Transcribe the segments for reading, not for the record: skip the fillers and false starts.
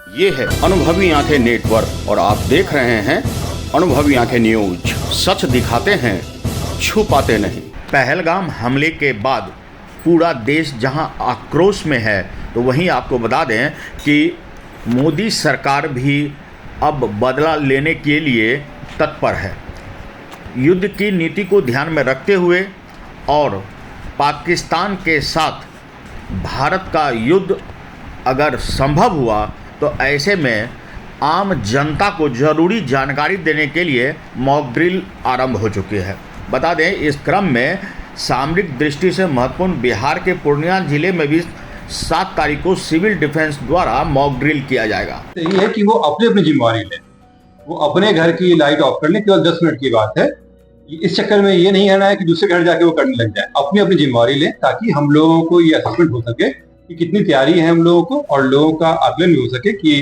ये है अनुभवी आंखें नेटवर्क और आप देख रहे हैं अनुभवी आंखें न्यूज। सच दिखाते हैं, छुपाते नहीं। पहलगाम हमले के बाद पूरा देश जहां आक्रोश में है, तो वहीं आपको बता दें कि मोदी सरकार भी अब बदला लेने के लिए तत्पर है। युद्ध की नीति को ध्यान में रखते हुए और पाकिस्तान के साथ भारत का युद्ध अगर संभव हुआ तो ऐसे में आम जनता को ज़रूरी जानकारी देने के लिए मॉक ड्रिल आरंभ हो चुकी है। बता दें, इस क्रम में सामरिक दृष्टि से महत्वपूर्ण बिहार के पूर्णिया जिले में भी 7 तारीख को सिविल डिफेंस द्वारा मॉक ड्रिल किया जाएगा। ये है कि वो अपनी जिम्मेवारी लें, वो अपने घर की लाइट ऑफ कर लें, केवल 10 मिनट की बात है। इस चक्कर में ये नहीं रहना है कि दूसरे घर जाके वो करने लग जाए। अपनी जिम्मेवारी लें ताकि हम लोगों को ये असेसमेंट हो सके कि कितनी तैयारी है हम लोगों को, और लोगों का आकलन भी हो सके कि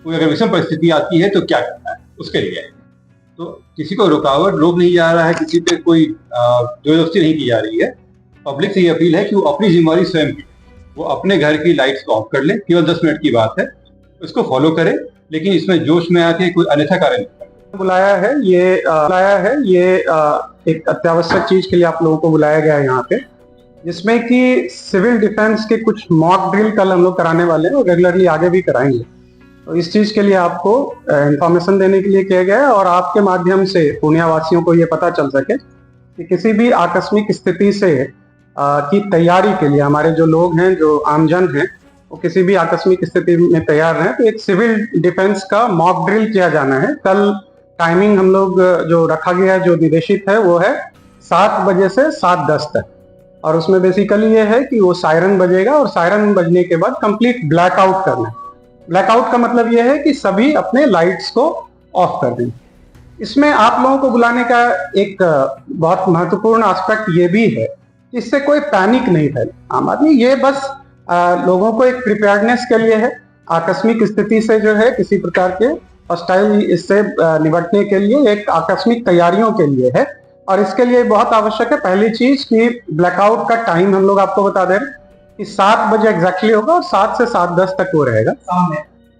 कोई अगर विषम परिस्थिति आती है तो क्या करना है उसके लिए। तो किसी को रोक नहीं जा रहा है, किसी पे कोई जबरदस्ती नहीं की जा रही है। पब्लिक से ये अपील है कि वो अपनी जिम्मेवारी स्वयं की, वो अपने घर की लाइट्स को ऑफ कर ले, केवल 10 मिनट की बात है, उसको फॉलो करें, लेकिन इसमें जोश में आके कोई अन्यथा कार्य नहीं करें। बुलाया है ये एक अत्यावश्यक चीज के लिए आप लोगों को बुलाया गया है यहाँ पे, जिसमें कि सिविल डिफेंस के कुछ मॉक ड्रिल कल हम लोग कराने वाले हैं और रेगुलरली आगे भी कराएंगे। तो इस चीज के लिए आपको इंफॉर्मेशन देने के लिए किया गया है और आपके माध्यम से पूर्णिया वासियों को ये पता चल सके कि किसी भी आकस्मिक स्थिति से की तैयारी के लिए हमारे जो लोग हैं, जो आमजन हैं, वो किसी भी आकस्मिक स्थिति में तैयार रहें। तो एक सिविल डिफेंस का मॉक ड्रिल किया जाना है। कल टाइमिंग हम लोग जो रखा गया है, जो निर्देशित है, वो है 7 बजे से 7:10 तक। और उसमें बेसिकली ये है कि वो सायरन बजेगा और सायरन बजने के बाद कंप्लीट ब्लैकआउट करना है। ब्लैकआउट का मतलब ये है कि सभी अपने लाइट्स को ऑफ कर दें। इसमें आप लोगों को बुलाने का एक बहुत महत्वपूर्ण एस्पेक्ट ये भी है कि इससे कोई पैनिक नहीं फैले आम आदमी। ये बस लोगों को एक प्रिपेयर्डनेस के लिए है, आकस्मिक स्थिति से जो है किसी प्रकार के हॉस्टाइल इससे निपटने के लिए, एक आकस्मिक तैयारियों के लिए है। और इसके लिए बहुत आवश्यक है, पहली चीज कि ब्लैकआउट का टाइम हम लोग आपको बता दे रहे हैं कि 7 बजे एग्जैक्टली होगा और 7 से 7:10 तक वो रहेगा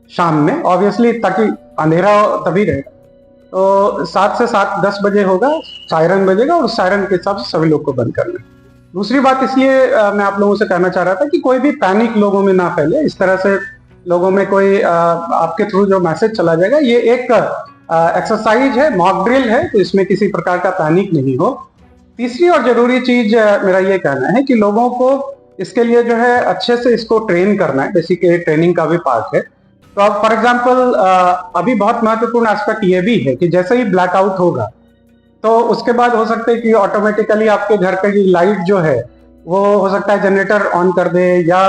शाम में ऑब्वियसली, ताकि अंधेरा तभी रहेगा। तो 7 से 7:10 बजे होगा, सायरन बजेगा और सायरन के हिसाब से सभी लोग को बंद करना है। दूसरी बात इसलिए मैं आप लोगों से कहना चाह रहा था कि कोई भी पैनिक लोगों में ना फैले। इस तरह से लोगों में कोई आपके थ्रू जो मैसेज चला जाएगा, ये एक एक्सरसाइज है, मॉक ड्रिल है, तो इसमें किसी प्रकार का पैनिक नहीं हो। तीसरी और जरूरी चीज मेरा ये कहना है कि लोगों को इसके लिए जो है अच्छे से इसको ट्रेन करना है, बेसिकली ट्रेनिंग का भी पार्ट है। तो अब फॉर एग्जांपल अभी बहुत महत्वपूर्ण एस्पेक्ट ये भी है कि जैसे ही ब्लैकआउट होगा तो उसके बाद हो सकता है कि ऑटोमेटिकली आपके घर की लाइट जो है वो हो सकता है जनरेटर ऑन कर दे या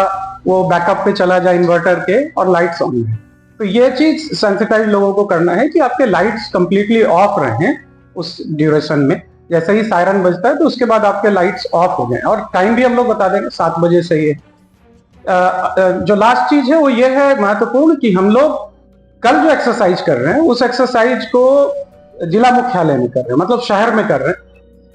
वो बैकअप पे चला जाए इन्वर्टर के और लाइट्स ऑन है। तो ये चीज सेंसिटाइज लोगों को करना है कि आपके लाइट्स कंप्लीटली ऑफ रहें उस ड्यूरेशन में। जैसे ही सायरन बजता है तो उसके बाद आपके लाइट्स ऑफ हो जाएं। और टाइम भी हम लोग बता देंगे, 7 बजे से ही। जो लास्ट चीज है वो ये है महत्वपूर्ण कि हम लोग कल जो एक्सरसाइज कर रहे हैं उस एक्सरसाइज को जिला मुख्यालय में कर रहे हैं, मतलब शहर में कर रहे हैं।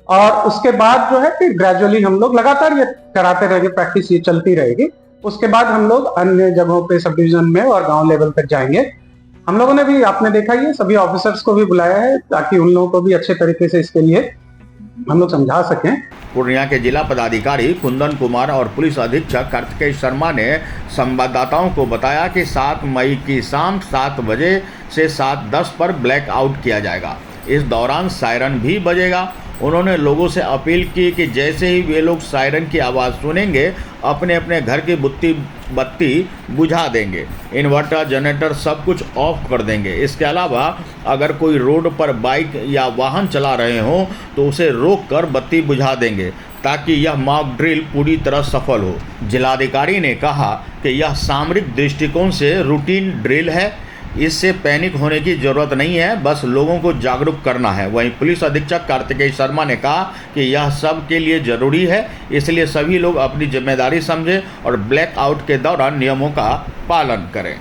और उसके बाद जो है फिर ग्रेजुअली हम लोग लगातार ये कराते रहेंगे, प्रैक्टिस ये चलती रहेगी। उसके बाद हम लोग अन्य जगहों पे, सब डिवीजन में और गांव लेवल तक जाएंगे। हम लोगों ने भी, आपने देखा, ये सभी ऑफिसर्स को भी बुलाया है ताकि उन लोगों को भी अच्छे तरीके से इसके लिए हम लोग समझा सकें। पूर्णिया के जिला पदाधिकारी कुंदन कुमार और पुलिस अधीक्षक कार्तिकेय शर्मा ने संवाददाताओं को बताया कि 7 मई की शाम 7 बजे से 7:10 पर ब्लैक आउट किया जाएगा। इस दौरान सायरन भी बजेगा। उन्होंने लोगों से अपील की कि जैसे ही वे लोग सायरन की आवाज़ सुनेंगे अपने अपने घर की बत्ती बुझा देंगे, इन्वर्टर, जनरेटर सब कुछ ऑफ कर देंगे। इसके अलावा अगर कोई रोड पर बाइक या वाहन चला रहे हों तो उसे रोक कर बत्ती बुझा देंगे ताकि यह मॉक ड्रिल पूरी तरह सफल हो। जिलाधिकारी ने कहा कि यह सामरिक दृष्टिकोण से रूटीन ड्रिल है, इससे पैनिक होने की ज़रूरत नहीं है, बस लोगों को जागरूक करना है। वहीं पुलिस अधीक्षक कार्तिकेय शर्मा ने कहा कि यह सब के लिए ज़रूरी है, इसलिए सभी लोग अपनी जिम्मेदारी समझें और ब्लैक आउट के दौरान नियमों का पालन करें।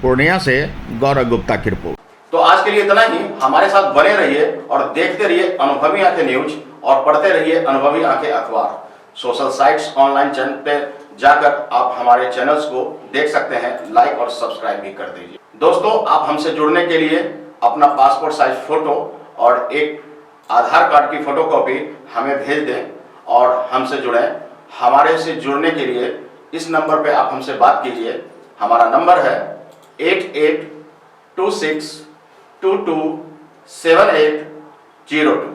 पूर्णिया से गौरव गुप्ता की रिपोर्ट। तो आज के लिए इतना ही। हमारे साथ बने रहिए और देखते रहिए अनुभवी आंखें न्यूज और पढ़ते रहिए अनुभवी आंखें अखबार। सोशल साइट्स, ऑनलाइन चैनल पे जाकर आप हमारे चैनल्स को देख सकते हैं, लाइक और सब्सक्राइब भी कर दीजिए। दोस्तों, आप हमसे जुड़ने के लिए अपना पासपोर्ट साइज फोटो और एक आधार कार्ड की फोटोकॉपी हमें भेज दें और हमसे जुड़ें। हमारे से जुड़ने के लिए इस नंबर पे आप हमसे बात कीजिए। हमारा नंबर है 8826227802।